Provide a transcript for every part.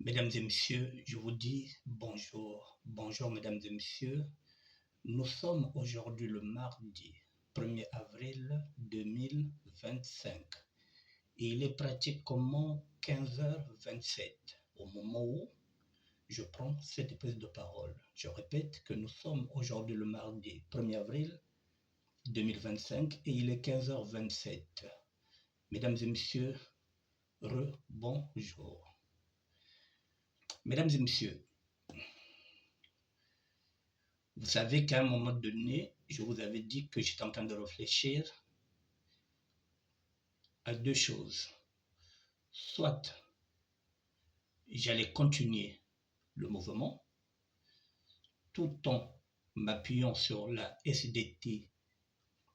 Mesdames et messieurs, je vous dis bonjour. Bonjour mesdames et messieurs. Nous sommes aujourd'hui le mardi 1er avril 2025 et il est pratiquement 15h27 au moment où je prends cette prise de parole. Je répète que nous sommes aujourd'hui le mardi 1er avril 2025 et il est 15h27. Mesdames et messieurs, bonjour. Mesdames et messieurs, vous savez qu'à un moment donné, je vous avais dit que j'étais en train de réfléchir à deux choses. Soit j'allais continuer le mouvement tout en m'appuyant sur la SDT,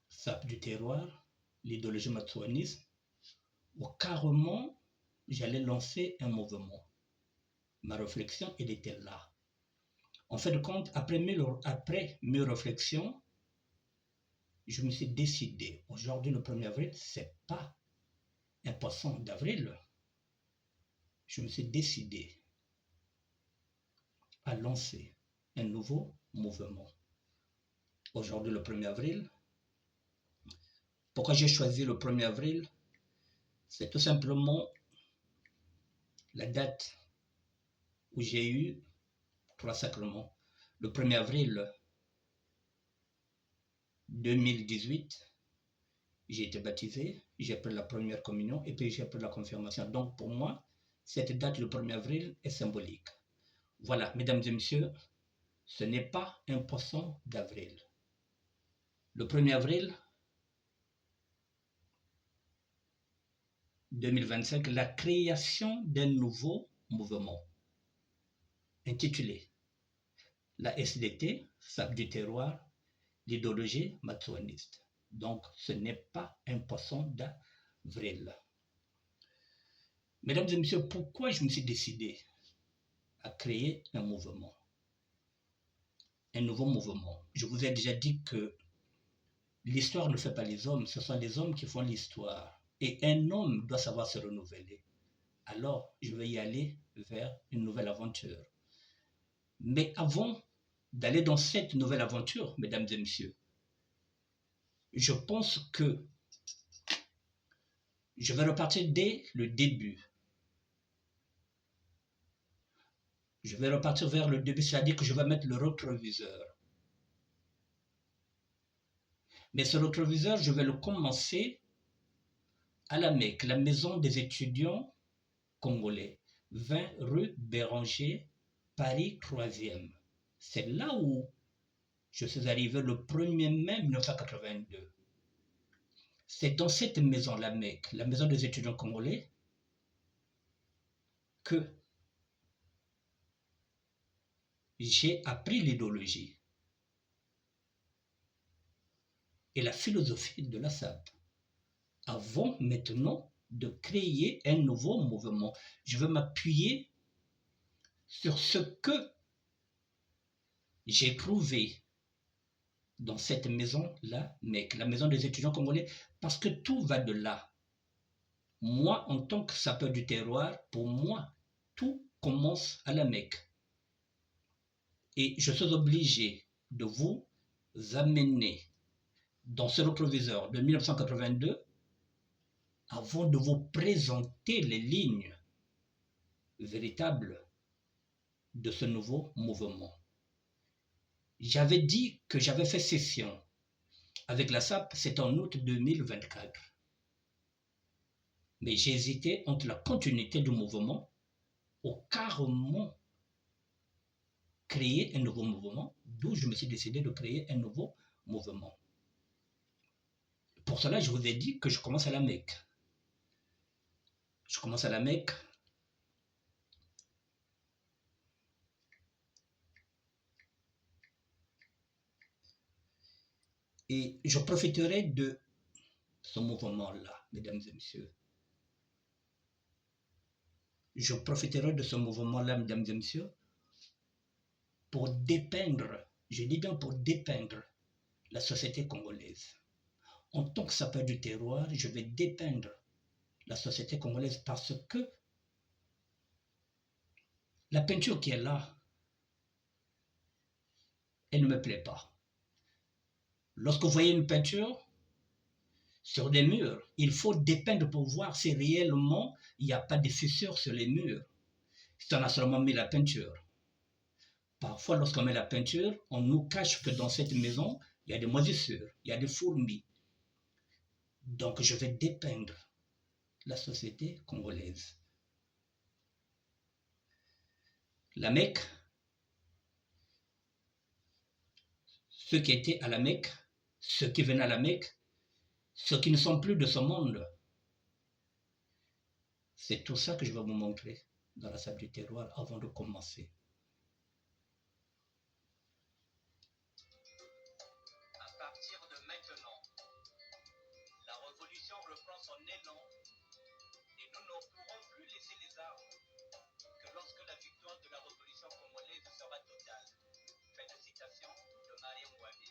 SAP du terroir, l'idéologie matsouanisme, ou carrément j'allais lancer un mouvement. Ma réflexion, elle était là. En fin de compte, après mes réflexions, je me suis décidé, aujourd'hui le 1er avril, c'est pas un poisson d'avril. Je me suis décidé à lancer un nouveau mouvement. Aujourd'hui le 1er avril. Pourquoi j'ai choisi le 1er avril? C'est tout simplement la date où j'ai eu 3 sacrements. Le 1er avril 2018, j'ai été baptisé, j'ai pris la première communion et puis j'ai pris la confirmation. Donc pour moi, cette date, le 1er avril, est symbolique. Voilà, mesdames et messieurs, ce n'est pas un poisson d'avril. Le 1er avril 2025, la création d'un nouveau mouvement intitulé la SDT, SAP du terroir, l'idéologie matsouaniste. Donc, ce n'est pas un poisson d'avril. Mesdames et messieurs, pourquoi je me suis décidé à créer un mouvement? Un nouveau mouvement. Je vous ai déjà dit que l'histoire ne fait pas les hommes, ce sont les hommes qui font l'histoire. Et un homme doit savoir se renouveler. Alors, je vais y aller vers une nouvelle aventure. Mais avant d'aller dans cette nouvelle aventure, mesdames et messieurs, je pense que je vais repartir dès le début. Je vais repartir vers le début, c'est-à-dire que je vais mettre le rétroviseur. Mais ce rétroviseur, je vais le commencer à la Mecque, la maison des étudiants congolais, 20 rue Béranger, Paris 3e. C'est là où je suis arrivé le 1er mai 1982. C'est dans cette maison, la Mecque, la maison des étudiants congolais, que j'ai appris l'idéologie et la philosophie de la SAP. Avant maintenant de créer un nouveau mouvement, je veux m'appuyer sur ce que j'ai trouvé dans cette maison-là, la maison des étudiants congolais, parce que tout va de là. Moi, en tant que sapeur du terroir, pour moi, tout commence à la Mecque. Et je suis obligé de vous amener dans ce rétroviseur de 1982 avant de vous présenter les lignes véritables de ce nouveau mouvement. J'avais dit que j'avais fait session avec la SAP, c'est en août 2024. Mais j'ai hésité entre la continuité du mouvement ou carrément créer un nouveau mouvement, d'où je me suis décidé de créer un nouveau mouvement. Pour cela, je vous ai dit que je commence à la Mecque. Je commence à la Mecque. Et je profiterai de ce mouvement-là, mesdames et messieurs. Je profiterai de ce mouvement-là, mesdames et messieurs, pour dépeindre, je dis bien pour dépeindre la société congolaise. En tant que sapeur du terroir, je vais dépeindre la société congolaise parce que La peinture qui est là, elle ne me plaît pas. Lorsque vous voyez une peinture sur des murs, il faut dépeindre pour voir si réellement il n'y a pas de fissures sur les murs. Si on a seulement mis la peinture. Parfois, lorsqu'on met la peinture, on nous cache que dans cette maison, il y a des moisissures, il y a des fourmis. Donc, je vais dépeindre la société congolaise. La Mecque, ceux qui étaient à la Mecque, ceux qui venaient à la Mecque, ceux qui ne sont plus de ce monde, c'est tout ça que je vais vous montrer dans la salle du terroir avant de commencer. À partir de maintenant, la révolution reprend son élan et nous ne pourrons plus laisser les armes que lorsque la victoire de la révolution congolaise sera totale. Fin de citation de Marie Ngouabi.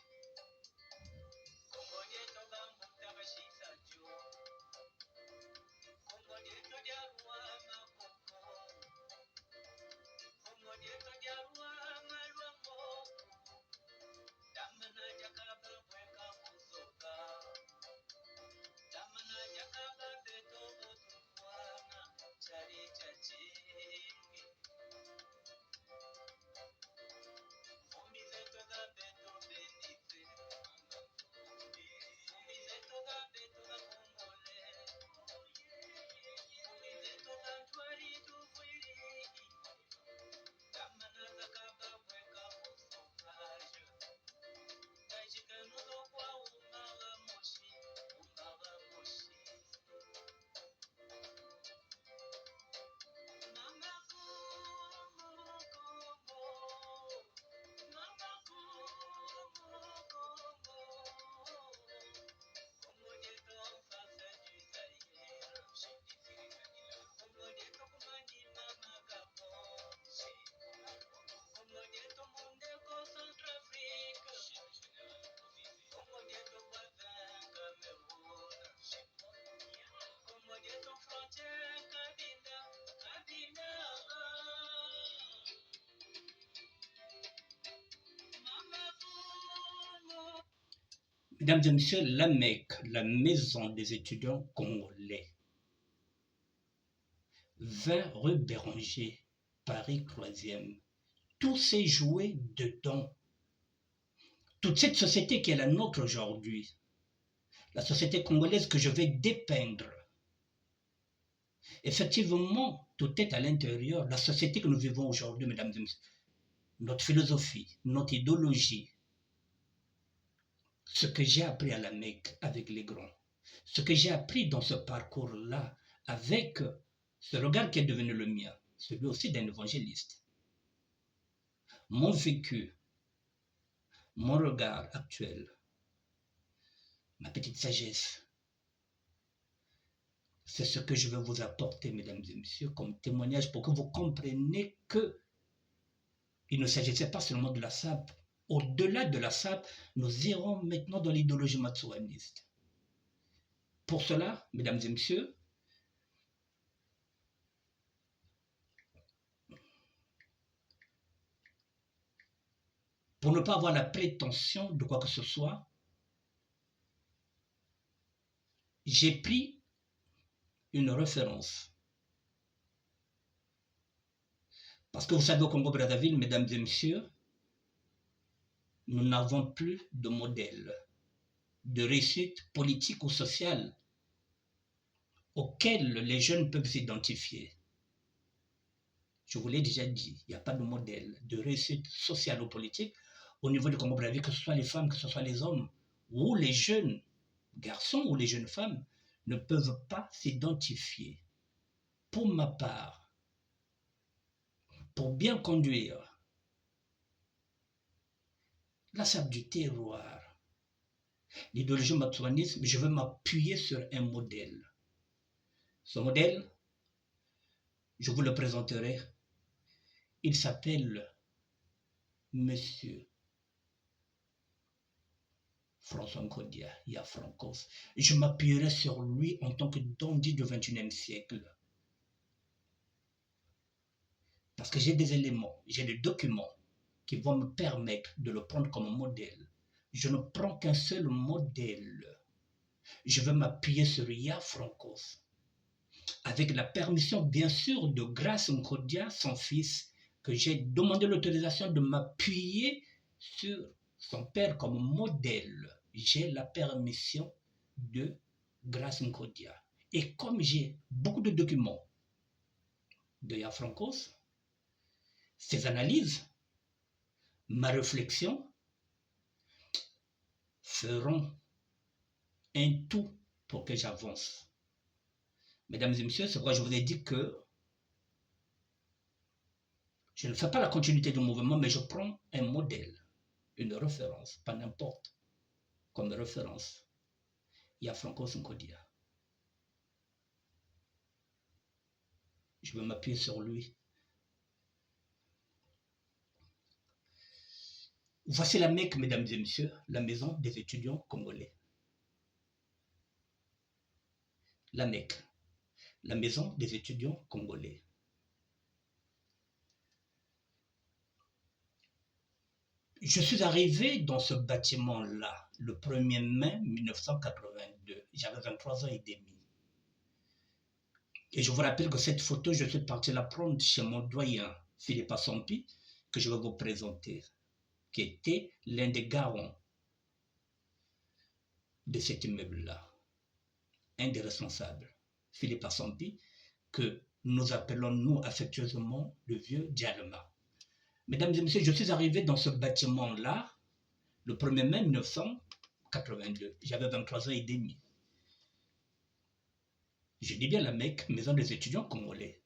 Mesdames et messieurs, la Mecque, la maison des étudiants congolais, 20 rue Béranger, Paris 3e. Tout s'est joué dedans. Toute cette société qui est la nôtre aujourd'hui, la société congolaise que je vais dépeindre, effectivement, tout est à l'intérieur. La société que nous vivons aujourd'hui, mesdames et messieurs, notre philosophie, notre idéologie, ce que j'ai appris à la Mecque avec les grands, ce que j'ai appris dans ce parcours-là avec ce regard qui est devenu le mien, celui aussi d'un évangéliste. Mon vécu, mon regard actuel, ma petite sagesse, c'est ce que je vais vous apporter, mesdames et messieurs, comme témoignage pour que vous compreniez que il ne s'agissait pas seulement de la SAP. Au-delà de la SAP, nous irons maintenant dans l'idéologie matsouaniste. Pour cela, mesdames et messieurs, pour ne pas avoir la prétention de quoi que ce soit, j'ai pris une référence. Parce que vous savez, au Congo-Brazzaville, mesdames et messieurs, nous n'avons plus de modèle de réussite politique ou sociale auquel les jeunes peuvent s'identifier. Je vous l'ai déjà dit, il n'y a pas de modèle de réussite sociale ou politique au niveau du Congo-Brazzaville, que ce soit les femmes, que ce soit les hommes, ou les jeunes garçons ou les jeunes femmes ne peuvent pas s'identifier. Pour ma part, pour bien conduire la salle du terroir, l'idéologie matsouanisme, je veux m'appuyer sur un modèle. Ce modèle, je vous le présenterai. Il s'appelle Monsieur François Nkodia, Ia Francos. Je m'appuierai sur lui en tant que dandy du XXIe siècle. Parce que j'ai des éléments, j'ai des documents qui vont me permettre de le prendre comme modèle. Je ne prends qu'un seul modèle. Je veux m'appuyer sur Ya Francos, avec la permission bien sûr de Grace Nkodia, son fils, que j'ai demandé l'autorisation de m'appuyer sur son père comme modèle. J'ai la permission de Grace Nkodia. Et comme j'ai beaucoup de documents de Ya Francos, ses analyses, ma réflexion feront un tout pour que j'avance. Mesdames et messieurs, c'est pourquoi je vous ai dit que je ne fais pas la continuité du mouvement, mais je prends un modèle, une référence, pas n'importe, comme référence. Il y a Francos Nkodia. Je vais m'appuyer sur lui. Voici la Mecque, mesdames et messieurs, la maison des étudiants congolais. La Mecque, la maison des étudiants congolais. Je suis arrivé dans ce bâtiment-là le 1er mai 1982. J'avais 23 ans et demi. Et je vous rappelle que cette photo, je suis parti la prendre chez mon doyen, Philippe Assompi, que je vais vous présenter, qui était l'un des garants de cet immeuble-là. Un des responsables, Philippe Assompi, que nous appelons, nous, affectueusement, le vieux Djalma. Mesdames et messieurs, je suis arrivé dans ce bâtiment-là le 1er mai 1982. J'avais 23 ans et demi. Je dis bien la Mecque, maison des étudiants congolais.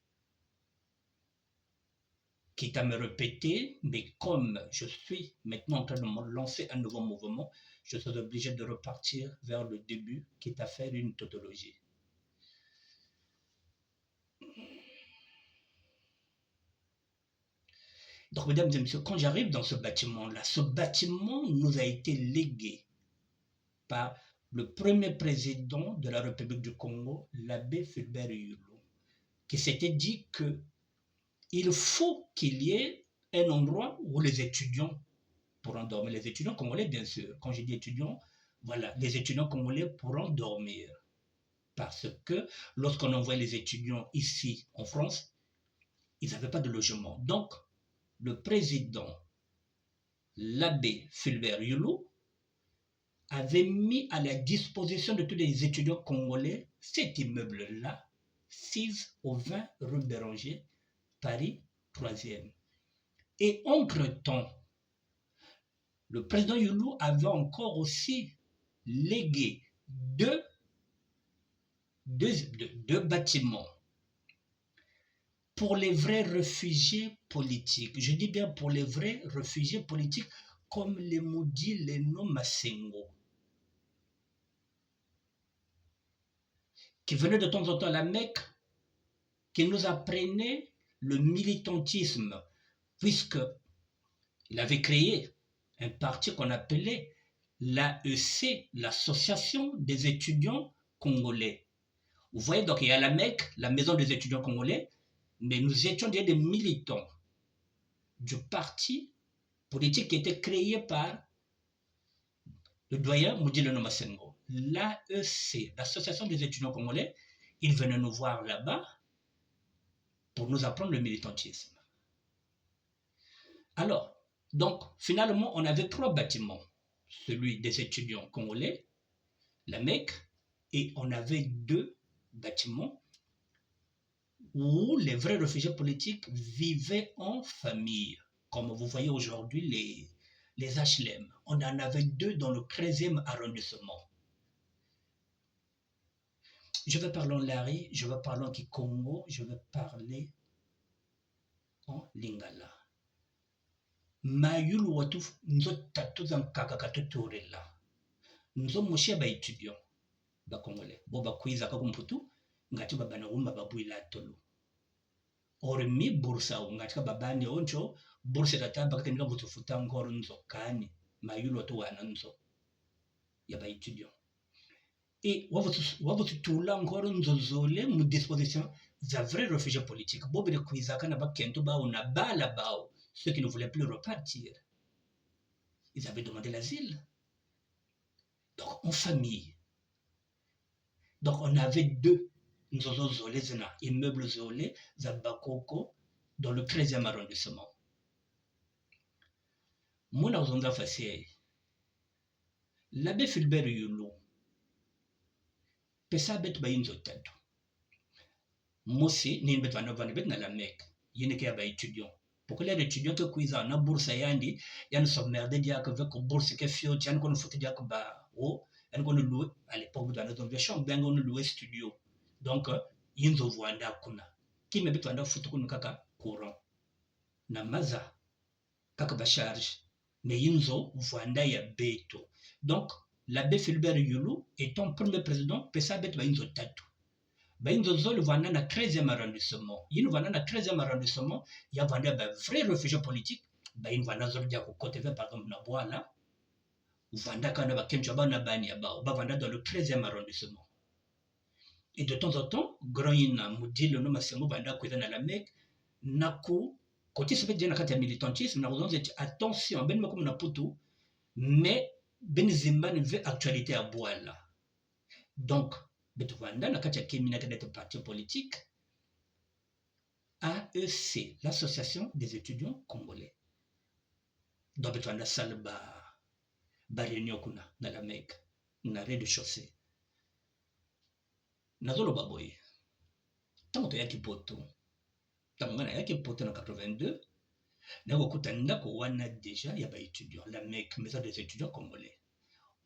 Quitte à me répéter, mais comme je suis maintenant en train de me lancer un nouveau mouvement, je suis obligé de repartir vers le début, quitte à faire une tautologie. Donc, mesdames et messieurs, quand j'arrive dans ce bâtiment-là, ce bâtiment nous a été légué par le premier président de la République du Congo, l'abbé Fulbert Yulu, qui s'était dit qu'il faut qu'il y ait un endroit où les étudiants pourront dormir. Les étudiants congolais, bien sûr. Quand je dis étudiants, voilà, les étudiants congolais pourront dormir. Parce que lorsqu'on envoie les étudiants ici en France, ils n'avaient pas de logement. Donc, le président, l'abbé Fulbert Yulu, avait mis à la disposition de tous les étudiants congolais cet immeuble-là, 6 au 20 rue Béranger, Paris 3e. Et entre-temps, le président Yulu avait encore aussi légué deux bâtiments pour les vrais réfugiés politiques. Je dis bien pour les vrais réfugiés politiques, comme les maudits Leno Massengo, qui venaient de temps en temps à la Mecque, qui nous apprenaient le militantisme, puisqu'il avait créé un parti qu'on appelait l'AEC, l'Association des étudiants congolais. Vous voyez, donc il y a la Mecque, la maison des étudiants congolais, mais nous étions des militants du parti politique qui était créé par le doyen Moudile Nomasengo. L'AEC, l'Association des étudiants congolais, ils venaient nous voir là-bas pour nous apprendre le militantisme. Alors, donc, finalement, on avait 3 bâtiments. Celui des étudiants congolais, la Mecque, et on avait 2 bâtiments où les vrais réfugiés politiques vivaient en famille. Comme vous voyez aujourd'hui, les HLM. On en avait 2 dans le 13e arrondissement. Je vais parler en Lari, je vais parler en Kikongo, je vais parler en Lingala. Mayulu watu nzo tatu za kakakatutorela. Nzo moshia ba étudiant ba congolais. Bo ba kwiza ka kumputu ngati babana umba babuila tolo. Ormi bursa ngati ka babani oncho bursa tatamba katemika butufuta ngoro nzo kani. Mayulu watu wana nzo ya ba étudiant. Et wabutu tula encore nzozole mu disposition za vrais réfugiés politiques. Bobi de Kouizaka na bakento bao na bala bao, ceux qui ne voulaient plus repartir. Ils avaient demandé l'asile. Donc en famille. Donc on avait deux nzozo zolé zena immeubles zolé za bakoko dans le 13e arrondissement. Mona uzonda fasiye. L'abbé Fulbert Yulu pesa bet bayinzo tatu. Mosi ni bet vana bet na la Mecque. Yene ke ba étudiant. Pourquoi les étudiants que kuiza na bourse yandi yan sommerde dia que avec bourse que fio tian qu'on fout dia que ba o yan qu'on louer à l'époque dans notre chambre ben on louer studio. Donc yinzo vwanda kuna. Ki me bet vanda fout kuna kaka courant. Na maza kaka ba charge. Mais yinzo vwanda ya beto. Donc l'abbé Fulbert Yulu étant premier président pesa bet ba yinzo tatu. Bainzo zoli vana na 13e arrondissement. Yinu vana na 13e arrondissement, ya vana ba vrai réfugié politique, bain vana zoli dia ko côté par exemple na Bwala, vanda kana ba kencho ba na bani ya ba vanda dans le 13e arrondissement. Et de temps en temps, grand ina mudile no masemo vanda ko na la Mecque, nako côté se fait dire na kati ya militantisme na ozonze attention ben makom na putu, mais ben zimbani ve actualité à Bwala. Donc Betovanda, na kati ya Kemina d'être parti politique, AEC, l'Association des étudiants congolais. Donc Betovanda salba réunion kuna na la Mecque, na rez-de-chaussée. Nazolo baboye. Tango yaki poto. Tango ngana yaki poto na 82, na kokuta ndako wana déjà ya ba étudiants, la Mecque, maison des étudiants congolais.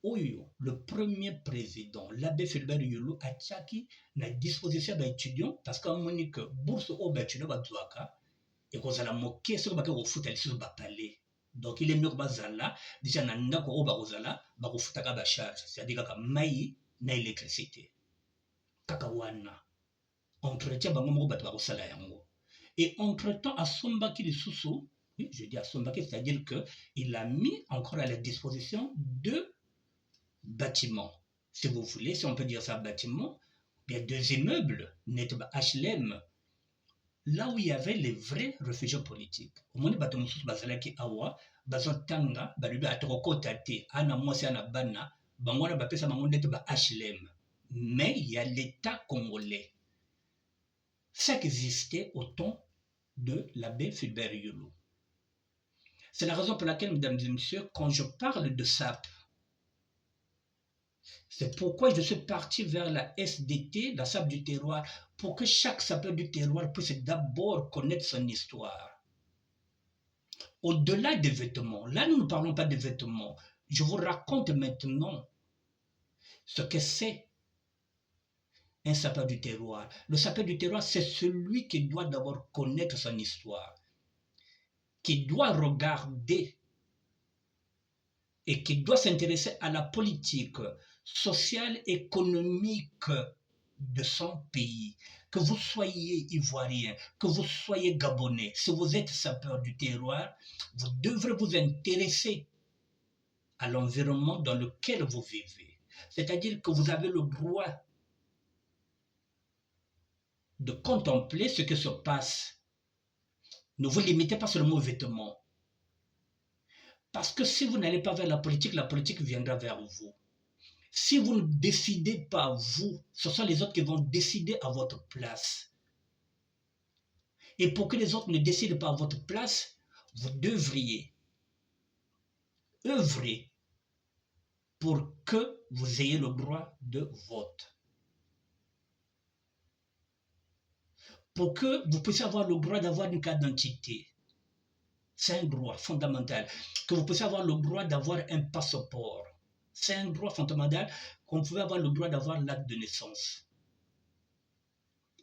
Oyo, le premier président, l'abbé Fulbert Yulu, a tchaki na disposition des étudiants parce qu'à mon que bourse au étudiant bazouaka et qu'on a la moqué sur le foot sur le palais. Donc il est mieux que bazala, déjà nanda ko oba ozala, ba ko futaka ba charge, c'est-à-dire que mai na électricité. Kakawana. Entretien bango mo ba ko sala yango. Et entre-temps à Sombaki de Soussou, oui, je dis à Sombaki, c'est-à-dire que il a mis encore à la disposition deux bâtiments, si vous voulez, si on peut dire ça, bâtiment, bien deux immeubles, net HLM, là où il y avait les vrais réfugiés politiques. Au moins, bâtiment sous Bazalaki Awa, Bazotanga, Balubi Atrokotate, Ana Mwasi Ana Bana, Bangwana Bapesa Mangon net HLM. Mais il y a l'État congolais. Ça existait au temps de l'abbé Fulbert Yulu. C'est la raison pour laquelle, mesdames et messieurs, quand je parle de SAP, c'est pourquoi je suis parti vers la SDT, la SAP du terroir, pour que chaque sapeur du terroir puisse d'abord connaître son histoire. Au-delà des vêtements, là nous ne parlons pas des vêtements, je vous raconte maintenant ce que c'est un sapeur du terroir. Le sapeur du terroir, c'est celui qui doit d'abord connaître son histoire, qui doit regarder et qui doit s'intéresser à la politique sociale, économique de son pays. Que vous soyez ivoirien, que vous soyez gabonais, si vous êtes sapeur du terroir, vous devrez vous intéresser à l'environnement dans lequel vous vivez. C'est-à-dire que vous avez le droit de contempler ce qui se passe. Ne vous limitez pas seulement aux vêtements. Parce que si vous n'allez pas vers la politique viendra vers vous. Si vous ne décidez pas vous, ce sont les autres qui vont décider à votre place. Et pour que les autres ne décident pas à votre place, vous devriez œuvrer pour que vous ayez le droit de vote. Pour que vous puissiez avoir le droit d'avoir une carte d'identité. C'est un droit fondamental. Que vous puissiez avoir le droit d'avoir un passeport. C'est un droit fondamental qu'on pouvait avoir le droit d'avoir l'acte de naissance.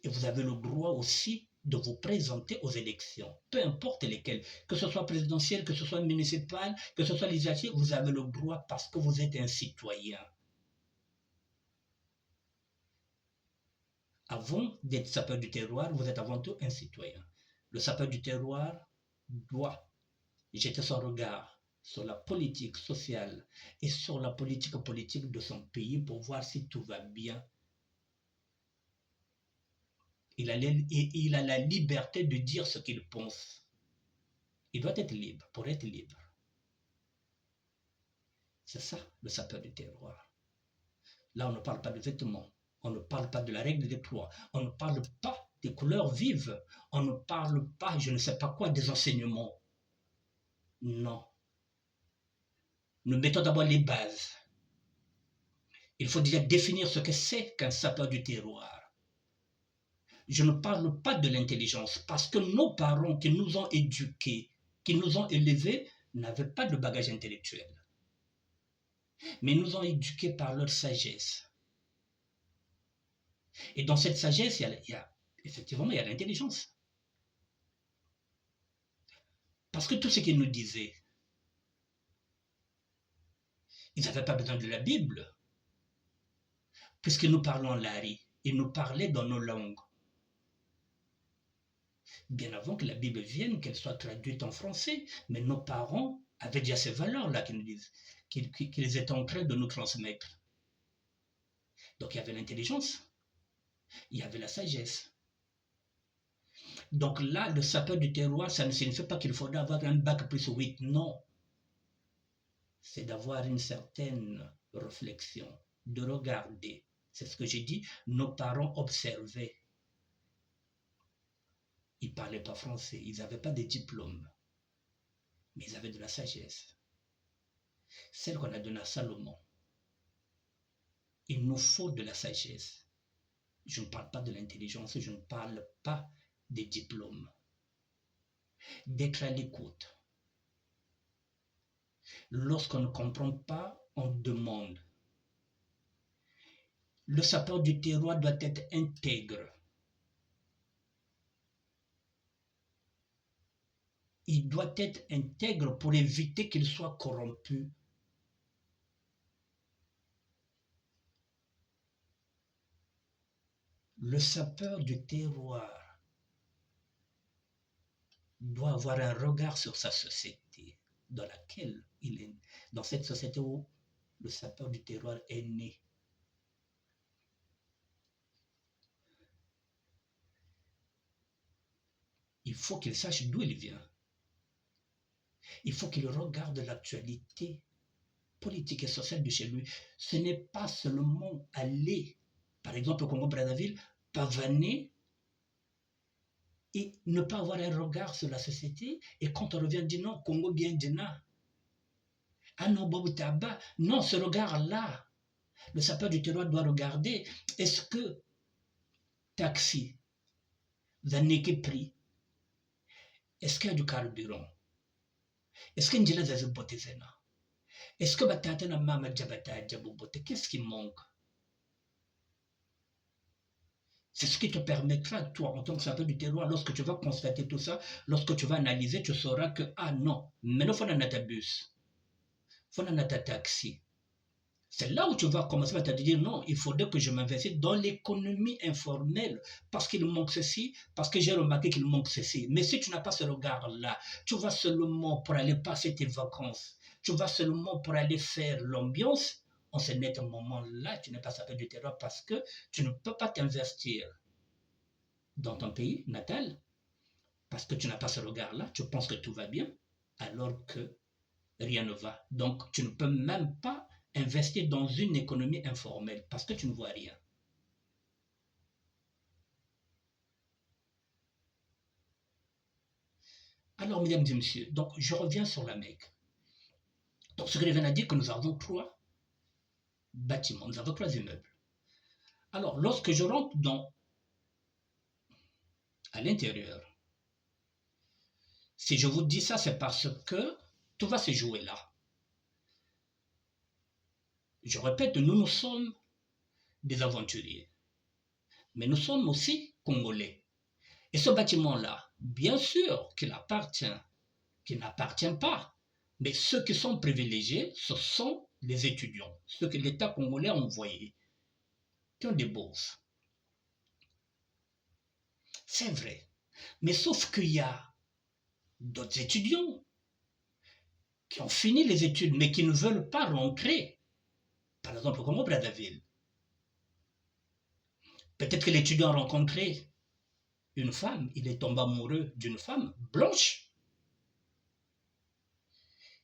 Et vous avez le droit aussi de vous présenter aux élections, peu importe lesquelles, que ce soit présidentielle, que ce soit municipale, que ce soit législative, vous avez le droit parce que vous êtes un citoyen. Avant d'être sapeur du terroir, vous êtes avant tout un citoyen. Le sapeur du terroir doit jeter son regard sur la politique sociale et sur la politique de son pays pour voir si tout va bien. Il a la liberté de dire ce qu'il pense. Il doit être libre pour être libre. C'est ça, le sapeur du terroir. Là, on ne parle pas de vêtements. On ne parle pas de la règle des trois. On ne parle pas des couleurs vives. On ne parle pas, je ne sais pas quoi, des enseignements. Non. Nous mettons d'abord les bases. Il faut déjà définir ce que c'est qu'un sapeur du terroir. Je ne parle pas de l'intelligence parce que nos parents qui nous ont éduqués, qui nous ont élevés, n'avaient pas de bagage intellectuel. Mais ils nous ont éduqués par leur sagesse. Et dans cette sagesse, effectivement, il y a l'intelligence. Parce que tout ce qu'ils nous disaient, ils n'avaient pas besoin de la Bible, puisque nous parlons l'ari. Ils nous parlaient dans nos langues. Bien avant que la Bible vienne, qu'elle soit traduite en français, mais nos parents avaient déjà ces valeurs-là qu'ils étaient en train de nous transmettre. Donc il y avait l'intelligence, il y avait la sagesse. Donc là, le sapeur du terroir, ça ne signifie pas qu'il faudra avoir un bac plus 8, non. C'est d'avoir une certaine réflexion, de regarder. C'est ce que j'ai dit, nos parents observaient. Ils ne parlaient pas français, ils n'avaient pas de diplôme, mais ils avaient de la sagesse. Celle qu'on a donnée à Salomon. Il nous faut de la sagesse. Je ne parle pas de l'intelligence, je ne parle pas des diplômes. D'être à l'écoute. Lorsqu'on ne comprend pas, on demande. Le sapeur du terroir doit être intègre. Il doit être intègre pour éviter qu'il soit corrompu. Le sapeur du terroir doit avoir un regard sur sa société dans laquelle il est, dans cette société où le sapeur du terroir est né. Il faut qu'il sache d'où il vient. Il faut qu'il regarde l'actualité politique et sociale de chez lui. Ce n'est pas seulement aller, par exemple au Congo-Brazzaville, pavaner et ne pas avoir un regard sur la société. Et quand on revient, on dit non, Congo bien dina. Ah non, Bob Taba. Non, ce regard-là, le sapeur du terroir doit regarder. Est-ce que taxi, zaneke prix, est-ce qu'il y a du carburant? Est-ce qu'il y a des botezena? Est-ce que batata na mama jabata jabobote? Qu'est-ce qui manque? C'est ce qui te permettra, toi, en tant que sapeur du terroir, lorsque tu vas constater tout ça, lorsque tu vas analyser, tu sauras que, ah non, mais non, il faut un bus, il faut un taxi. C'est là où tu vas commencer à te dire, non, il faudrait que je m'investisse dans l'économie informelle, parce qu'il manque ceci, parce que j'ai remarqué qu'il manque ceci. Mais si tu n'as pas ce regard-là, tu vas seulement pour aller passer tes vacances, tu vas seulement pour aller faire l'ambiance, en ce net moment-là, tu n'es pas sapeur du terroir parce que tu ne peux pas t'investir dans ton pays natal, parce que tu n'as pas ce regard-là, tu penses que tout va bien, alors que rien ne va. Donc, tu ne peux même pas investir dans une économie informelle, parce que tu ne vois rien. Alors, mesdames et messieurs, donc je reviens sur la Mecque. Donc, ce que je viens de dire, que nous avons 3 bâtiments, nous avons 3 immeubles. Alors, lorsque je rentre à l'intérieur, si je vous dis ça, c'est parce que tout va se jouer là. Je répète, nous sommes des aventuriers, mais nous sommes aussi Congolais. Et ce bâtiment-là, bien sûr qu'il n'appartient pas, mais ceux qui sont privilégiés, ce sont les étudiants, ceux que l'État congolais a envoyés, qui ont des bourses. C'est vrai. Mais sauf qu'il y a d'autres étudiants qui ont fini les études, mais qui ne veulent pas rentrer, par exemple comme au Brazzaville. Peut-être que l'étudiant a rencontré une femme, il est tombé amoureux d'une femme blanche,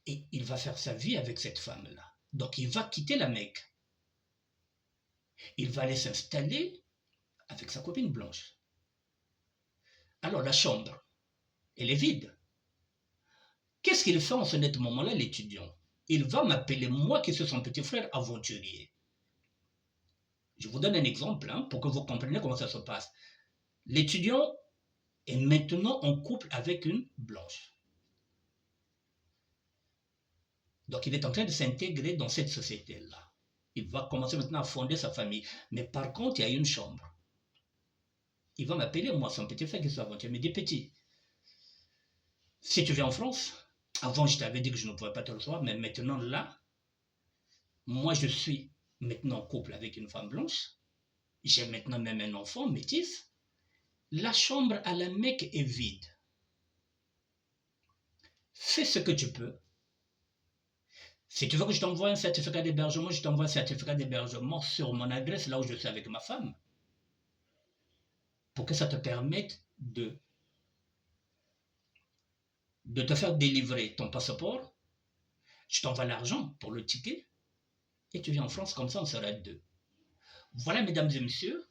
et il va faire sa vie avec cette femme-là. Donc il va quitter la Mecque. Il va aller s'installer avec sa copine blanche. Alors la chambre, elle est vide. Qu'est-ce qu'il fait en ce net moment-là, l'étudiant? Il va m'appeler moi qui suis son petit frère aventurier. Je vous donne un exemple pour que vous compreniez comment ça se passe. L'étudiant est maintenant en couple avec une blanche. Donc il est en train de s'intégrer dans cette société-là. Il va commencer maintenant à fonder sa famille. Mais par contre, il y a une chambre. Il va m'appeler, moi, son petit frère qui soit aventurier. Il me dit, petit, si tu viens en France, avant je t'avais dit que je ne pouvais pas te recevoir, mais maintenant là, moi je suis maintenant en couple avec une femme blanche. J'ai maintenant même un enfant métis. La chambre à la Mecque est vide. Fais ce que tu peux. Si tu veux que je t'envoie un certificat d'hébergement, je t'envoie un certificat d'hébergement sur mon adresse, là où je suis avec ma femme, pour que ça te permette de te faire délivrer ton passeport. Je t'envoie l'argent pour le ticket, et tu viens en France, comme ça on sera deux. Voilà, mesdames et messieurs,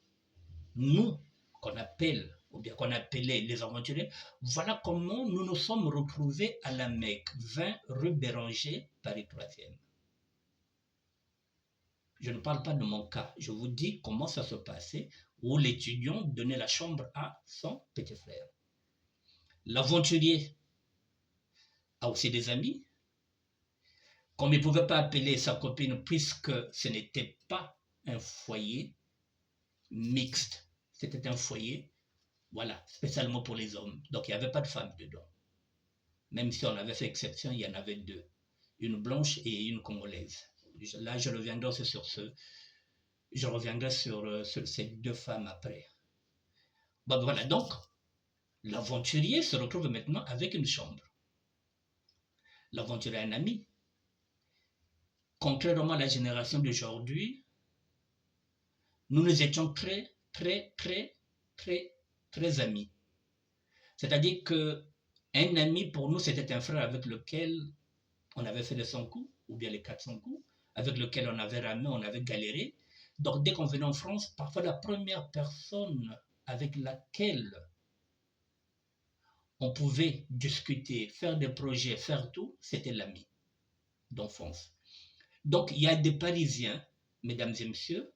nous, qu'on appelle, ou bien qu'on appelait les aventuriers, voilà comment nous nous sommes retrouvés à la Mecque, 20 rue Béranger, Paris 3e. Je ne parle pas de mon cas, je vous dis comment ça se passait, où l'étudiant donnait la chambre à son petit frère. L'aventurier a aussi des amis. Comme il ne pouvait pas appeler sa copine puisque ce n'était pas un foyer mixte, c'était un foyer, voilà, spécialement pour les hommes. Donc il n'y avait pas de femmes dedans. Même si on avait fait exception, il y en avait deux, une blanche et une congolaise. Là, je reviendrai sur ces deux femmes après. Bon, voilà, donc, l'aventurier se retrouve maintenant avec une chambre. L'aventurier a un ami. Contrairement à la génération d'aujourd'hui, nous étions très, très, très, très, très amis. C'est-à-dire qu'un ami, pour nous, c'était un frère avec lequel on avait fait les 100 coups, ou bien les 400 coups, avec lequel on avait ramé, on avait galéré. Donc, dès qu'on venait en France, parfois la première personne avec laquelle on pouvait discuter, faire des projets, faire tout, c'était l'ami d'enfance. Donc, il y a des Parisiens, mesdames et messieurs,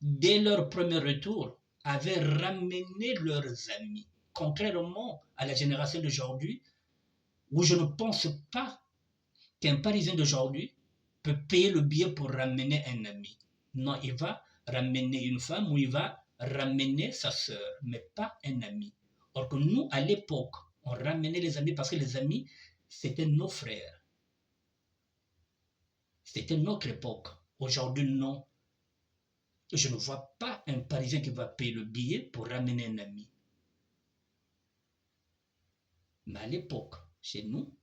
dès leur premier retour, avaient ramené leurs amis. Contrairement à la génération d'aujourd'hui, où je ne pense pas qu'un Parisien d'aujourd'hui peut payer le billet pour ramener un ami. Non, il va ramener une femme ou il va ramener sa sœur, mais pas un ami. Or que nous, à l'époque, on ramenait les amis parce que les amis, c'était nos frères. C'était notre époque. Aujourd'hui, non. Je ne vois pas un Parisien qui va payer le billet pour ramener un ami. Mais à l'époque, chez nous,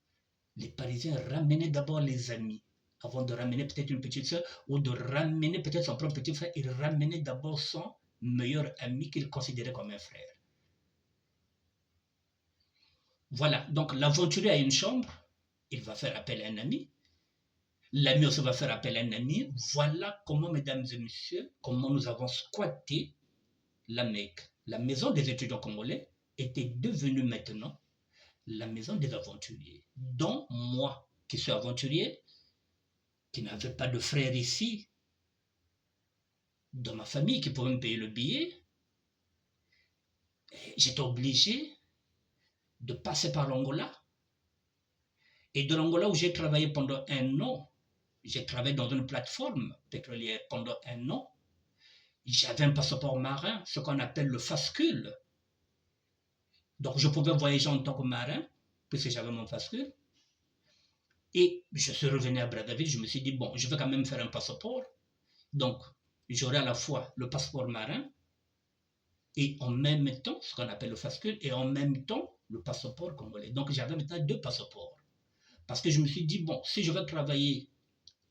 les Parisiens ramenaient d'abord les amis. Avant de ramener peut-être une petite soeur ou de ramener peut-être son propre petit frère, il ramenait d'abord son meilleur ami qu'il considérait comme un frère. Voilà, donc l'aventurier a une chambre, il va faire appel à un ami. L'ami aussi va faire appel à un ami. Voilà comment, mesdames et messieurs, comment nous avons squatté la Mecque. La maison des étudiants congolais était devenue maintenant la maison des aventuriers. Dont moi, qui suis aventurier, qui n'avais pas de frère ici, dans ma famille, qui pouvait me payer le billet, j'étais obligé de passer par l'Angola. Et de l'Angola où j'ai travaillé pendant un an, j'ai travaillé dans une plateforme pétrolière pendant un an. J'avais un passeport marin, ce qu'on appelle le fascule. Donc je pouvais voyager en tant que marin, puisque j'avais mon fascule. Et je suis revenu à Brazzaville, je me suis dit, bon, je vais quand même faire un passeport. Donc, j'aurai à la fois le passeport marin et en même temps, ce qu'on appelle le fascule, et en même temps, le passeport congolais. Donc, j'avais maintenant deux passeports. Parce que je me suis dit, bon, si je veux travailler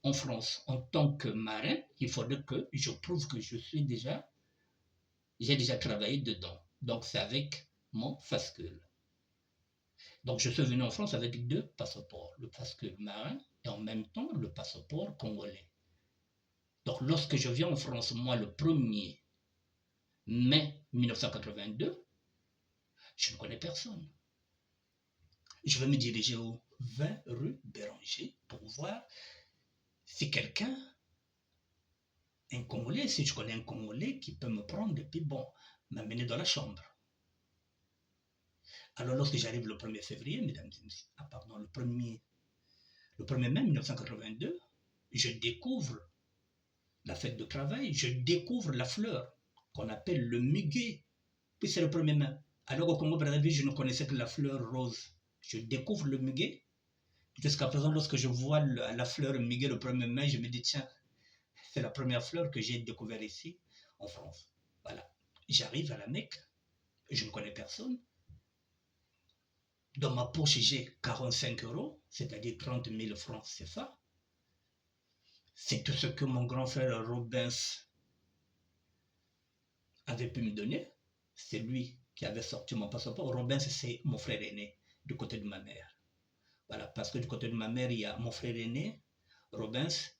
en France en tant que marin, il faudrait que je prouve que j'ai déjà travaillé dedans. Donc c'est avec mon fascule. Donc je suis venu en France avec 2 passeports, le fascule marin et en même temps le passeport congolais. Donc lorsque je viens en France, moi le 1er mai 1982, je ne connais personne. Je vais me diriger au 20 rue Béranger pour voir si quelqu'un, un Congolais, si je connais un Congolais qui peut me prendre et puis bon, m'amener dans la chambre. Alors lorsque j'arrive le 1er février, mesdames et messieurs, le 1er mai 1982, je découvre la fête de travail, je découvre la fleur qu'on appelle le muguet. Puis c'est le 1er mai. Alors au Congo-Brazzaville, je ne connaissais que la fleur rose. Je découvre le muguet. Jusqu'à présent, lorsque je vois la fleur muguet le 1er mai, je me dis, tiens, c'est la première fleur que j'ai découverte ici, en France. Voilà. J'arrive à la Mecque, je ne connais personne. Dans ma poche, j'ai 45 euros, c'est-à-dire 30 000 francs CFA. C'est tout ce que mon grand frère Robens avait pu me donner. C'est lui qui avait sorti mon passeport. Robens, c'est mon frère aîné, du côté de ma mère. Voilà, parce que du côté de ma mère, il y a mon frère aîné, Robens.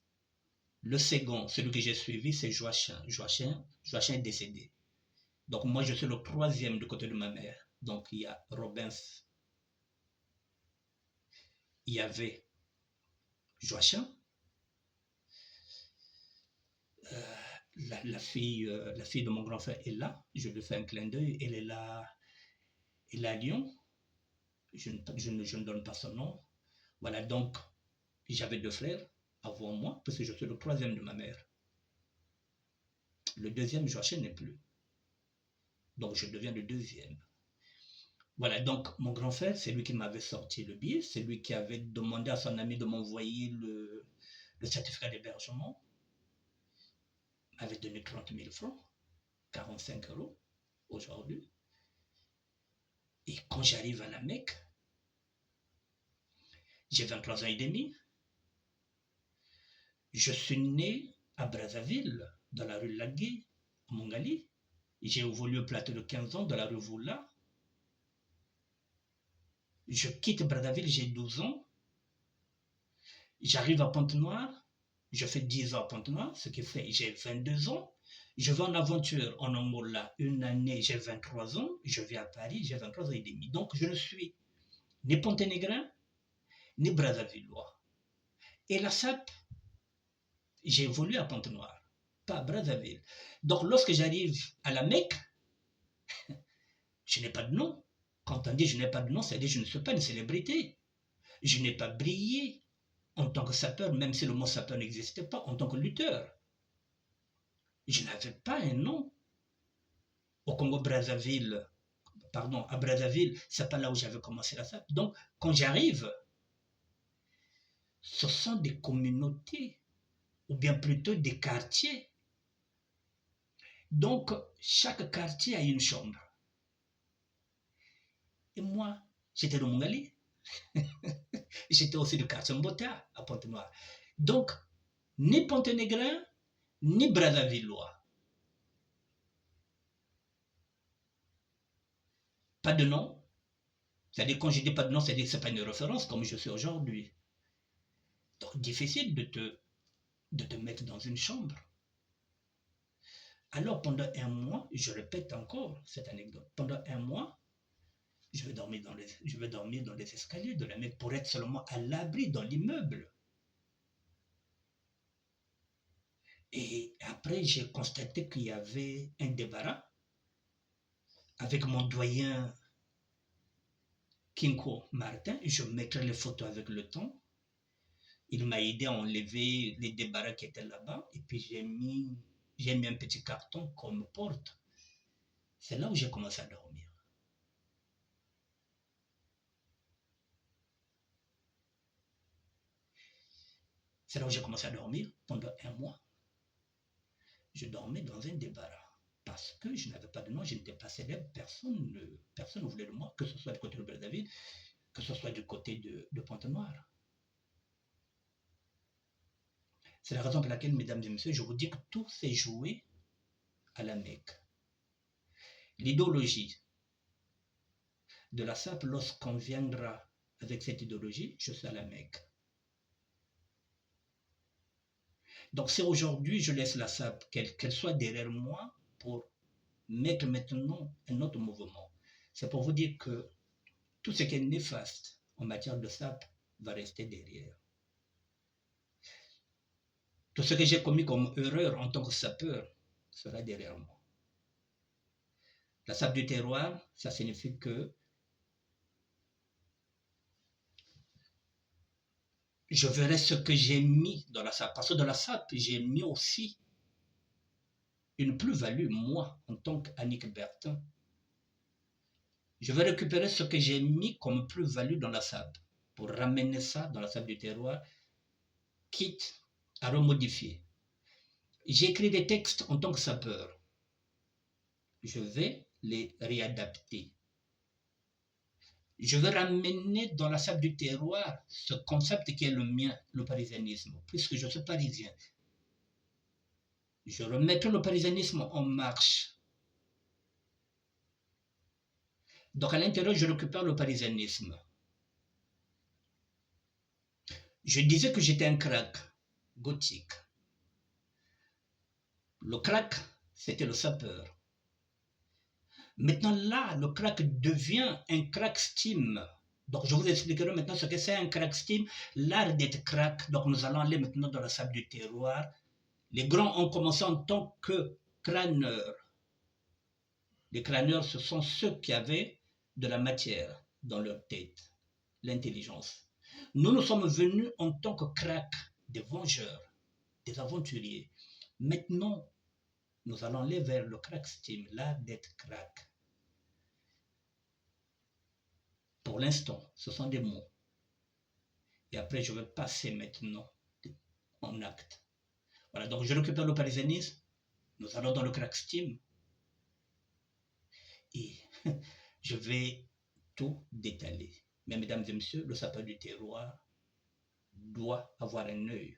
Le second, celui que j'ai suivi, c'est Joachim. Joachim est décédé. Donc moi, je suis le 3e du côté de ma mère. Donc il y a Robens, il y avait Joachim, la fille de mon grand frère est là. Je lui fais un clin d'œil. Elle est là à Lyon. Je ne donne pas son nom. Voilà, donc j'avais 2 frères avant moi, parce que je suis le 3e de ma mère. Le 2e, Joachim n'est plus. Donc je deviens le 2e. Voilà, donc mon grand frère, c'est lui qui m'avait sorti le billet, c'est lui qui avait demandé à son ami de m'envoyer le certificat d'hébergement. Il m'avait donné 30 000 francs, 45 euros aujourd'hui. Et quand j'arrive à la Mecque, j'ai 23 ans et demi. Je suis né à Brazzaville, dans la rue Lagué, à Mongali. J'ai évolué au plateau de 15 ans, dans la rue Voula. Je quitte Brazzaville, j'ai 12 ans. J'arrive à Pointe-Noire, je fais 10 ans à Pointe-Noire, ce qui fait j'ai 22 ans. Je vais en aventure en Angola une année, j'ai 23 ans. Je vais à Paris, j'ai 23 ans et demi. Donc je ne suis ni Ponténégrin, ni Brazzavillois. Et la SAP, j'ai évolué à Pointe-Noire, pas à Brazzaville. Donc lorsque j'arrive à la Mecque, je n'ai pas de nom. Quand on dit je n'ai pas de nom, c'est-à-dire que je ne suis pas une célébrité. Je n'ai pas brillé en tant que sapeur, même si le mot sapeur n'existait pas, en tant que lutteur. Je n'avais pas un nom. Au Congo-Brazzaville, pardon, à Brazzaville, c'est pas là où j'avais commencé la SAP. Donc, quand j'arrive, ce sont des communautés, ou bien plutôt des quartiers. Donc, chaque quartier a une chambre. Et moi, j'étais de Mongali. J'étais aussi du quartier Mbota, à Pointe-Noire. Donc, ni Ponténégrin, ni Brazzavillois. Pas de nom. C'est-à-dire, quand je dis pas de nom, c'est-à-dire que ce n'est pas une référence comme je suis aujourd'hui. Donc, difficile de te mettre dans une chambre. Alors, pendant un mois, je répète encore cette anecdote, pendant un mois, je vais dormir dans les escaliers de la Mecque pour être seulement à l'abri dans l'immeuble. Et après, j'ai constaté qu'il y avait un débarras avec mon doyen Kinko Martin. Je mettrai les photos avec le temps. Il m'a aidé à enlever les débarras qui étaient là-bas. Et puis j'ai mis un petit carton comme porte. C'est là où j'ai commencé à dormir. C'est là où j'ai commencé à dormir pendant un mois. Je dormais dans un débarras parce que je n'avais pas de nom, je n'étais pas célèbre, personne ne voulait de moi, que ce soit du côté de Brazzaville, que ce soit du côté de Pointe-Noire. C'est la raison pour laquelle, mesdames et messieurs, je vous dis que tout s'est joué à la Mecque. L'idéologie de la SAP, lorsqu'on viendra avec cette idéologie, je suis à la Mecque. Donc si aujourd'hui je laisse la SAP, qu'elle soit derrière moi pour mettre maintenant un autre mouvement, c'est pour vous dire que tout ce qui est néfaste en matière de SAP va rester derrière. Tout ce que j'ai commis comme erreur en tant que sapeur sera derrière moi. La SAP du terroir, ça signifie que je verrai ce que j'ai mis dans la SAP. Parce que dans la SAP, j'ai mis aussi une plus-value, moi, en tant qu'Annick Bertin. Je vais récupérer ce que j'ai mis comme plus-value dans la SAP pour ramener ça dans la SAP du terroir, quitte à remodifier. J'ai écrit des textes en tant que sapeur. Je vais les réadapter. Je vais ramener dans la SAP du terroir ce concept qui est le mien, le parisianisme, puisque je suis parisien. Je remettrai le parisianisme en marche. Donc à l'intérieur, je récupère le parisianisme. Je disais que j'étais un crack gothique. Le crack, c'était le sapeur. Maintenant là, le crack devient un crack steam. Donc je vous expliquerai maintenant ce que c'est un crack steam, l'art d'être crack. Donc nous allons aller maintenant dans la SAP du terroir. Les grands ont commencé en tant que crâneurs. Les crâneurs, ce sont ceux qui avaient de la matière dans leur tête, l'intelligence. Nous sommes venus en tant que crack, des vengeurs, des aventuriers. Maintenant, nous allons aller vers le crack steam, l'art d'être crack. Pour l'instant, ce sont des mots. Et après, je vais passer maintenant en acte. Voilà, donc je récupère le parisianisme. Nous allons dans le crack steam. Et je vais tout détailler. Mais mesdames et messieurs, le sapeur du terroir doit avoir un œil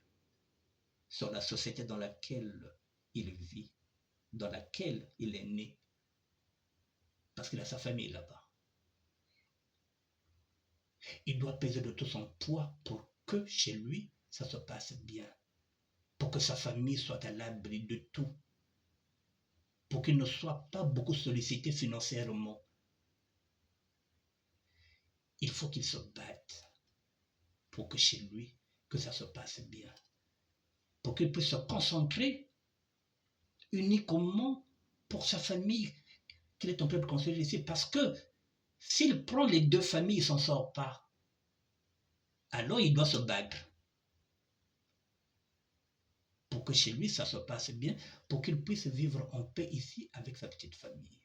sur la société dans laquelle il vit, dans laquelle il est né. Parce qu'il a sa famille là-bas. Il doit peser de tout son poids pour que chez lui, ça se passe bien. Pour que sa famille soit à l'abri de tout. Pour qu'il ne soit pas beaucoup sollicité financièrement. Il faut qu'il se batte pour que chez lui, que ça se passe bien. Pour qu'il puisse se concentrer uniquement pour sa famille qu'il est en train de construire ici. Parce que s'il prend les deux familles, il ne s'en sort pas. Alors il doit se battre pour que chez lui, ça se passe bien, pour qu'il puisse vivre en paix ici avec sa petite famille.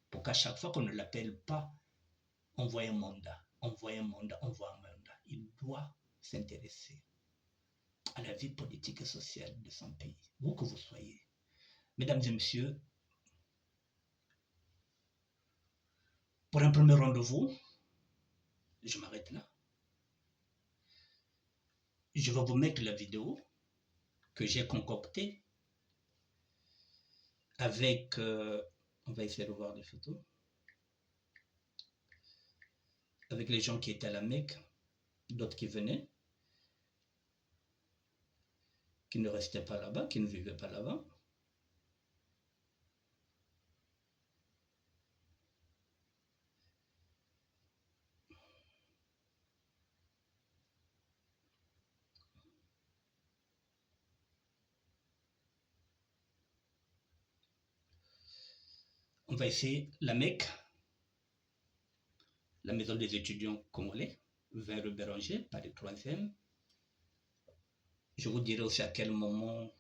Pour qu'à chaque fois qu'on ne l'appelle pas, envoie un mandat, envoie un mandat, envoie un mandat. Il doit s'intéresser à la vie politique et sociale de son pays, où que vous soyez. Mesdames et messieurs, pour un premier rendez-vous, je m'arrête là. Je vais vous mettre la vidéo que j'ai concoctée avec, on va essayer de voir des photos, avec les gens qui étaient à la Mecque, d'autres qui venaient, qui ne restaient pas là-bas, qui ne vivaient pas là-bas. On va essayer la Mecque, la maison des étudiants congolais, vers le Béranger, Paris 3e. Je vous dirai aussi à quel moment.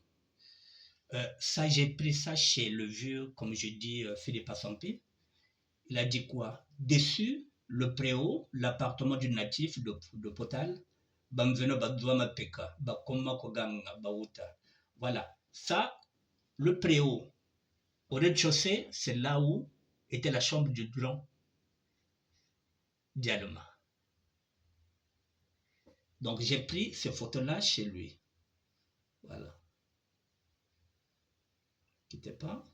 Ça, j'ai pris ça chez le vieux, comme je dis, Philippe Assampé. Il a dit quoi? Dessus, le préau, l'appartement du natif de Potal, voilà. Ça, le préau, au rez-de-chaussée, c'est là où était la chambre du grand Dialema. Donc j'ai pris ces photos-là chez lui. Voilà. quittez pas.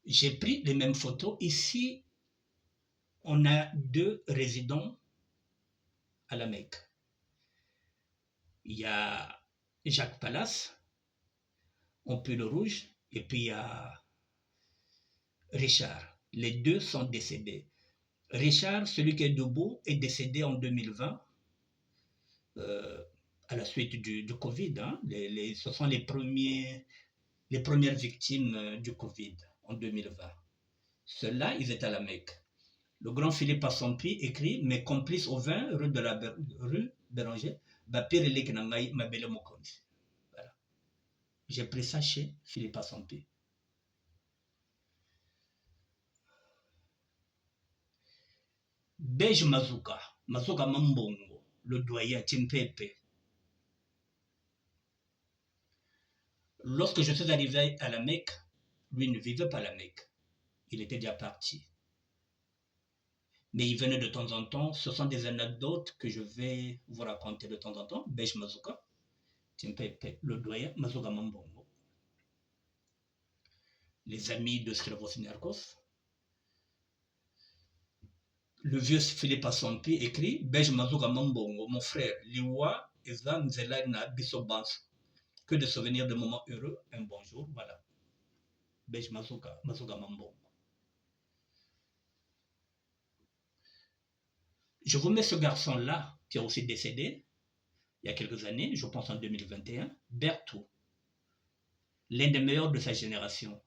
J'ai pris les mêmes photos. Ici, on a 2 résidents à la Mecque. Il y a Jacques Palace, en pull rouge, et puis il y a Richard. Les 2 sont décédés. Richard, celui qui est debout, est décédé en 2020 à la suite du Covid. Hein. Ce sont les premières victimes du Covid en 2020. Ceux-là, ils étaient à la Mecque. Le grand Philippe Assompi écrit « Mes complices au 20 rue Béranger, Bapir Elek Namai Mabele Mokonzi ». Voilà. J'ai pris ça chez Philippe Assompi. Beige Mazuka Mambongo, le doyen Timpepe. Lorsque je suis arrivé à la Mecque, lui ne vivait pas à la Mecque. Il était déjà parti. Mais il venait de temps en temps. Ce sont des anecdotes que je vais vous raconter de temps en temps. Beige Mazuka, Timpepe, le doyen Mazuka Mambongo. Les amis de Stravos Niarchos. Le vieux Philippe Assompi écrit Beige Mazuka Mambongo, mon frère, Liwa Eza Nzelaina Bissobans. Que de souvenirs de moments heureux, un bonjour, voilà. Beige Mazuka Mambongo. Je vous mets ce garçon-là, qui est aussi décédé, il y a quelques années, je pense en 2021, Berthoud, l'un des meilleurs de sa génération.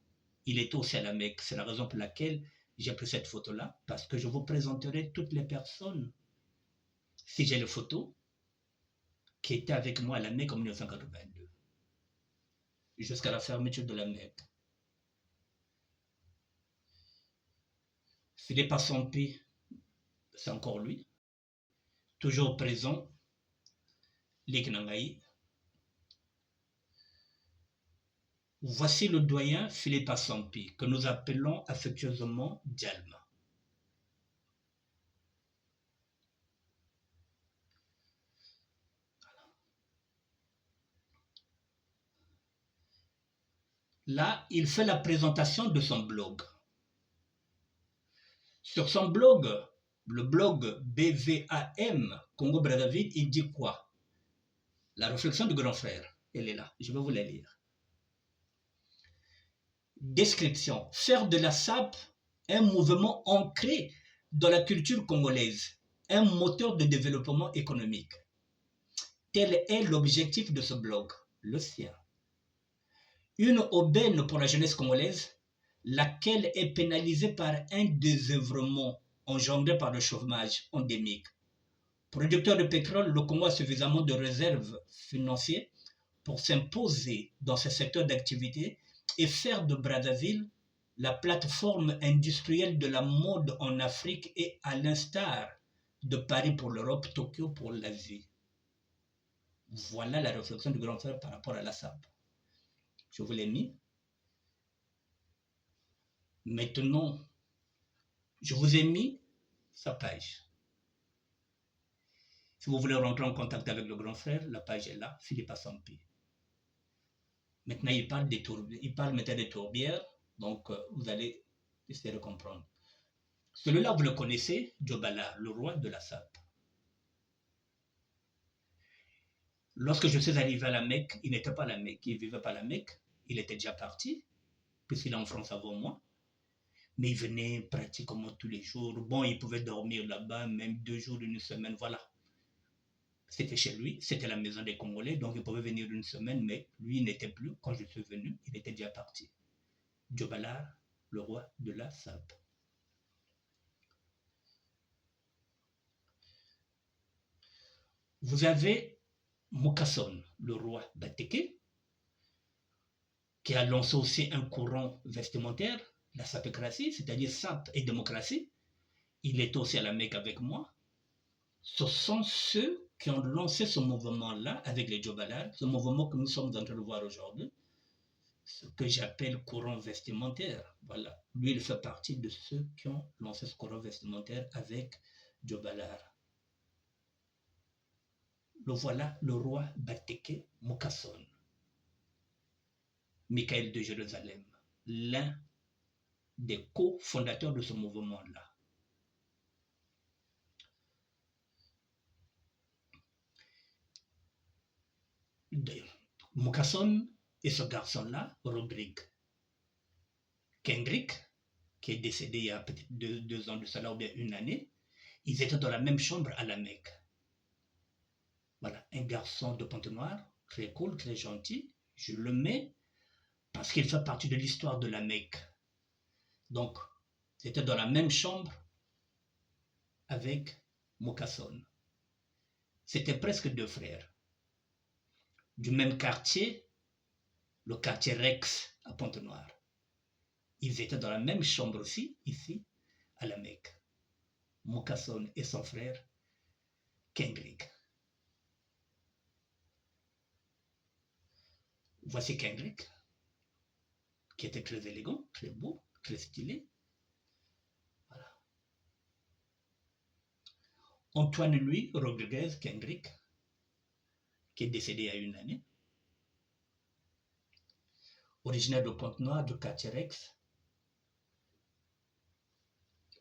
Il était aussi à la Mecque. C'est la raison pour laquelle j'ai pris cette photo-là, parce que je vous présenterai toutes les personnes, si j'ai les photos, qui étaient avec moi à la Mecque en 1982, jusqu'à la fermeture de la Mecque. Philippe Assompi, c'est encore lui, toujours présent, Liknangaï. Voici le doyen Philippe Assompi, que nous appelons affectueusement Djalma. Là, il fait la présentation de son blog. Sur son blog, le blog BVAM, Congo Brazzaville, il dit quoi? La réflexion du grand frère, elle est là, je vais vous la lire. Description. Faire de la SAP un mouvement ancré dans la culture congolaise, un moteur de développement économique. Tel est l'objectif de ce blog, le sien. Une aubaine pour la jeunesse congolaise, laquelle est pénalisée par un désœuvrement engendré par le chômage endémique. Producteur de pétrole, le Congo a suffisamment de réserves financières pour s'imposer dans ce secteur d'activité et faire de Brazzaville la plateforme industrielle de la mode en Afrique et à l'instar de Paris pour l'Europe, Tokyo pour l'Asie. Voilà la réflexion du grand frère par rapport à la SAP. Je vous l'ai mis. Maintenant, je vous ai mis sa page. Si vous voulez rentrer en contact avec le grand frère, la page est là, Philippe Assompi. Maintenant, il parle maintenant des tourbières, donc vous allez essayer de comprendre. Celui-là, vous le connaissez, Djobala, le roi de la SAP. Lorsque je suis arrivé à la Mecque, il n'était pas à la Mecque, il ne vivait pas à la Mecque, il était déjà parti, puisqu'il est en France avant moi. Mais il venait pratiquement tous les jours. Bon, il pouvait dormir là-bas, même 2 jours, 1 semaine, voilà. C'était chez lui, c'était la maison des Congolais, donc il pouvait venir 1 semaine, mais lui, il n'était plus. Quand je suis venu, il était déjà parti. Djobala, le roi de la SAP. Vous avez Mukasson, le roi Bateke, qui a lancé aussi un courant vestimentaire, la sapécratie, c'est-à-dire SAP et démocratie. Il est aussi à la Mecque avec moi. Ce sont ceux qui ont lancé ce mouvement-là avec les Djobalars, ce mouvement que nous sommes en train de voir aujourd'hui, ce que j'appelle courant vestimentaire. Voilà. Lui, il fait partie de ceux qui ont lancé ce courant vestimentaire avec Djobalar. Le voilà, le roi Bateke Mukasson. Michael de Jérusalem, l'un des cofondateurs de ce mouvement-là. Mukasson et ce garçon-là, Rodrigue Kendrick, qui est décédé il y a peut-être deux ans de cela ou bien une année, ils étaient dans la même chambre à la Mecque. Voilà, un garçon de Pointe-Noire, très cool, très gentil. Je le mets parce qu'il fait partie de l'histoire de la Mecque. Donc, c'était dans la même chambre avec Mukasson. C'était presque deux frères. Du même quartier, le quartier Rex à Pointe-Noire. Ils étaient dans la même chambre aussi, ici, à la Mecque. Mukasson et son frère, Kendrick. Voici Kendrick, qui était très élégant, très beau, très stylé. Voilà. Antoine Louis Rodriguez Kendrick, qui est décédé il y a une année. Originaire de Pointe-Noire, du quartier Rex.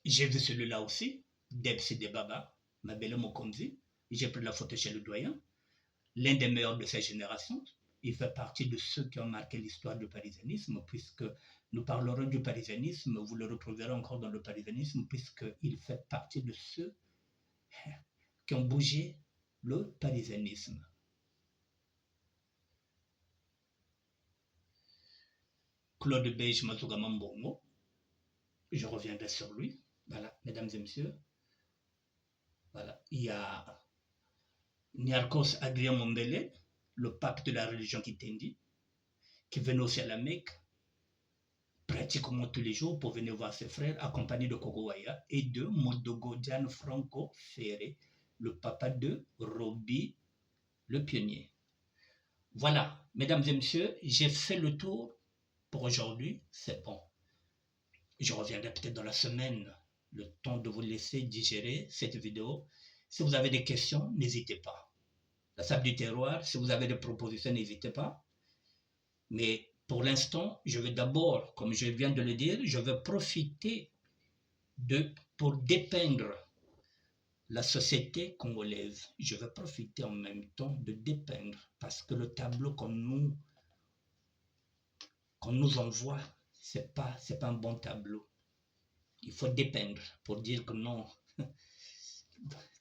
J'ai vu celui-là aussi, Debs Debaba, Mabele Mokonzi. J'ai pris la photo chez le doyen. L'un des meilleurs de sa génération. Il fait partie de ceux qui ont marqué l'histoire du parisianisme, puisque nous parlerons du parisianisme, vous le retrouverez encore dans le parisianisme, puisqu'il fait partie de ceux qui ont bougé le parisianisme. Claude Beige Mazugama Mbongo, je reviendrai sur lui. Voilà, mesdames et messieurs. Voilà, il y a Niarchos Adrien Mombele, le pape de la religion Kitendi, qui venait aussi à la Mecque, pratiquement tous les jours pour venir voir ses frères, accompagné de Kokowaya et de Modogo Gianfranco Ferré, le papa de Roby, le pionnier. Voilà, mesdames et messieurs, j'ai fait le tour pour aujourd'hui, c'est bon. Je reviendrai peut-être dans la semaine, le temps de vous laisser digérer cette vidéo. Si vous avez des questions, n'hésitez pas. La sable du terroir, si vous avez des propositions, n'hésitez pas. Mais pour l'instant, je vais d'abord, comme je viens de le dire, je vais profiter pour dépeindre la société congolaise. Je vais profiter en même temps de dépeindre parce que le tableau qu'on nous envoie, c'est pas un bon tableau. Il faut dépeindre pour dire que non.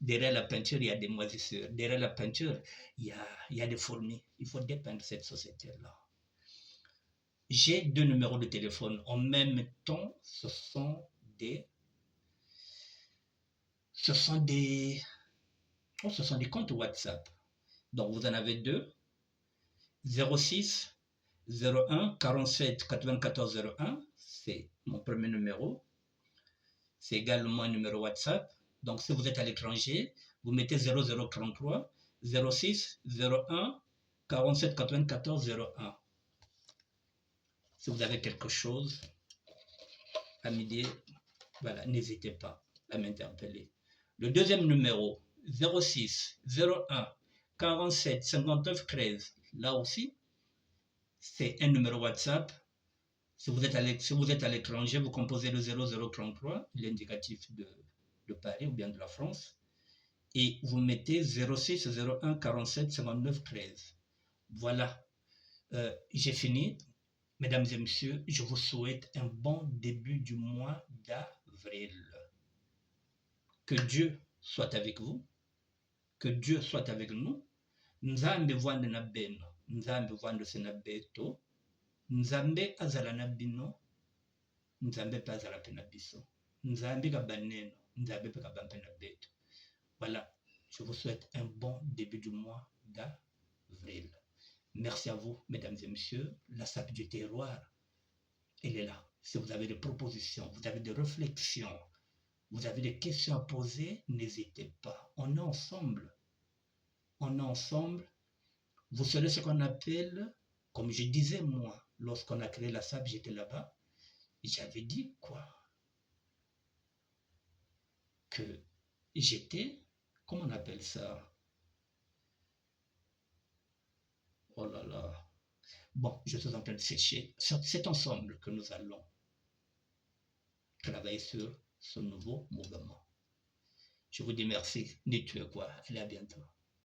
Derrière la peinture, il y a des moisissures. Derrière la peinture, il y a des fourmis. Il faut dépeindre cette société-là. J'ai 2 numéros de téléphone. En même temps, ce sont des comptes WhatsApp. Donc, vous en avez 2. 06 01 47 94 01. C'est mon premier numéro. C'est également un numéro WhatsApp. Donc, si vous êtes à l'étranger, vous mettez 0033 06 01 47 94 01. Si vous avez quelque chose à me dire, voilà, n'hésitez pas à m'interpeller. Le deuxième numéro, 06 01 47 59 13. Là aussi, c'est un numéro WhatsApp. Si vous êtes à l'étranger, vous composez le 0033, l'indicatif de Paris ou bien de la France, et vous mettez 06 01 47 59 13. Voilà, j'ai fini. Mesdames et messieurs, je vous souhaite un bon début du mois d'avril. Que Dieu soit avec vous, que Dieu soit avec nous. Nzambe vwande na beno, Nzambe vwande se na beto, Nzambe azala na bino, Nzambe pe azala pe na biso. Nzambe ka baneno, Nzambe pe ka bampe na beto. Voilà, je vous souhaite un bon début du mois d'avril. Merci à vous, mesdames et messieurs. La sape du terroir, elle est là. Si vous avez des propositions, vous avez des réflexions, vous avez des questions à poser, n'hésitez pas. On est ensemble. On est ensemble. Vous serez ce qu'on appelle, comme je disais moi, lorsqu'on a créé la SAP, j'étais là-bas, j'avais dit quoi? Que j'étais, comment on appelle ça? Oh là là. Bon, je suis en train de sécher. C'est ensemble que nous allons travailler sur ce nouveau mouvement. Je vous dis merci. Dites quoi. Allez, à bientôt.